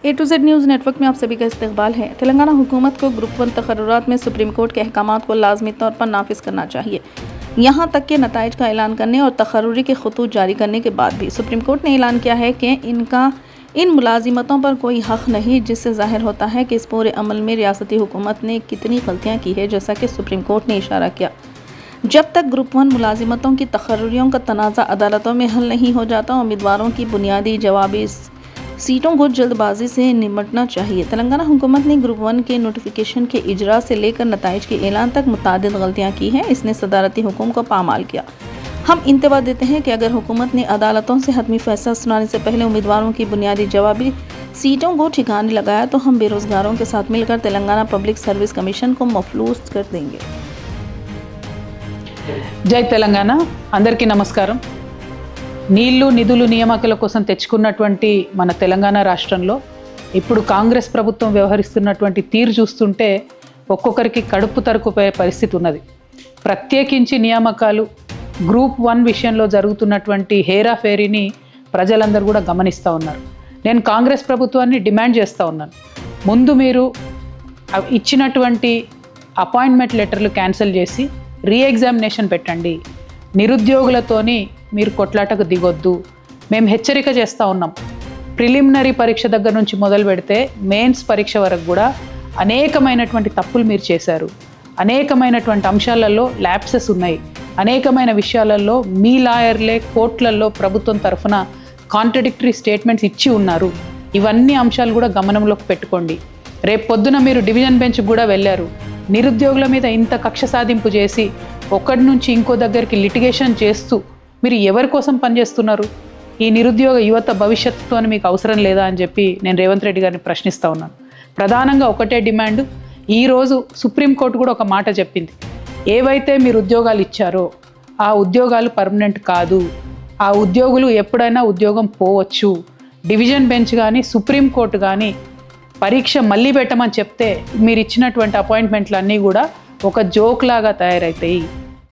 A to Z news network में आप सभी का इस्तकबाल है। तेलंगाना हुकूमत को ग्रुप 1 तकर्रुरात में सुप्रीम कोर्ट के अहकामात को लाजमी तौर पर नाफिज करना चाहिए। यहाँ तक कि नताइज का ऐलान करने और तकर्रुरी के खतूत जारी करने के बाद भी सुप्रीम कोर्ट ने ऐलान किया है कि इन मुलाजिमतों पर कोई हक़ नहीं, जिससे ज़ाहिर होता है कि इस पूरे अमल में रियासती हुकूमत ने कितनी गलतियाँ की है। जैसा कि सुप्रीम कोर्ट ने इशारा किया, जब तक ग्रुप 1 मुलाजिमतों की तकर्रुरियों का तनाज़ा अदालतों में हल नहीं हो जाता, उम्मीदवारों की बुनियादी जवाबी सीटों को जल्दबाजी से निपटना चाहिए। तेलंगाना हुकूमत ने ग्रुप 1 के नोटिफिकेशन के इजरा से लेकर नताइज के ऐलान तक मुतादिद गलतियाँ की हैं। इसने सदारती हुक्म को पामाल किया। हम इंतबा देते हैं कि अगर हुकूमत ने अदालतों से हतमी फैसला सुनाने से पहले उम्मीदवारों की बुनियादी जवाबी सीटों को ठिकाने लगाया तो हम बेरोजगारों के साथ मिलकर तेलंगाना पब्लिक सर्विस कमीशन को मफलूस कर देंगे। జై తెలంగాణ అందరికీ నమస్కారం। నీళ్లు నిధులు నియామకాల కోసం తెచ్చుకున్నటువంటి మన తెలంగాణ రాష్ట్రంలో ఇప్పుడు కాంగ్రెస్ ప్రభుత్వం వ్యవహరిస్తున్నటువంటి తీరు చూస్తుంటే ఒక్కొక్కరికి కడుపు తరుకుపోయే పరిస్థితి ఉన్నది। ప్రత్యేకించి నియామకాలు గ్రూప్ 1 విషయంలో జరుగుతున్నటువంటి హేరాఫేరీని ప్రజలందరూ కూడా గమనిస్తూ ఉన్నారు। నేను కాంగ్రెస్ ప్రభుత్వాన్ని డిమాండ్ చేస్తూ ఉన్నాను, ముందు మీరు ఇచ్చినటువంటి అపాయింట్మెంట్ లెటర్లు క్యాన్సిల్ చేసి రీఎగ్జామినేషన్ పెట్టండి। నిరుద్యోగులతోని మీరు కొట్లాటకు దిగొద్దు। మేము హెచ్చరిక చేస్తూ ఉన్నాం, ప్రిలిమినరీ పరీక్ష దగ్గర నుంచి మొదలు పెడితే మెయిన్స్ పరీక్ష వరకు కూడా అనేకమైనటువంటి తప్పులు మీరు చేశారు। అనేకమైనటువంటి అంశాలలో ల్యాప్సెస్ ఉన్నాయి। అనేకమైన విషయాలలో మీ లాయర్లే కోర్టులలో ప్రభుత్వం తరఫున కాంట్రడిక్టరీ స్టేట్మెంట్స్ ఇచ్చి ఉన్నారు। ఇవన్నీ అంశాలు కూడా గమనంలోకి పెట్టుకోండి। రేపు పొద్దున మీరు డివిజన్ బెంచ్ కూడా వెళ్ళారు, నిరుద్యోగుల మీద ఇంత కక్ష సాధింపు చేసి ఒకటి నుంచి ఇంకో దగ్గరికి లిటిగేషన్ చేస్తూ మీరు ఎవరి కోసం పనిచేస్తున్నారు? ఈ నిరుద్యోగ యువత భవిష్యత్తుతో మీకు అవసరం లేదా అని చెప్పి నేను రేవంత్ రెడ్డి గారిని ప్రశ్నిస్తూ ఉన్నాను। ప్రధానంగా ఒకటే డిమాండ్, ఈరోజు సుప్రీంకోర్టు కూడా ఒక మాట చెప్పింది, ఏవైతే మీరు ఉద్యోగాలు ఇచ్చారో ఆ ఉద్యోగాలు పర్మనెంట్ కాదు, ఆ ఉద్యోగులు ఎప్పుడైనా ఉద్యోగం పోవచ్చు। డివిజన్ బెంచ్ కానీ సుప్రీంకోర్టు కానీ పరీక్ష మళ్ళీ పెట్టమని చెప్తే మీరు ఇచ్చినటువంటి అపాయింట్మెంట్లు అన్నీ కూడా ఒక జోక్ లాగా తయారవుతాయి।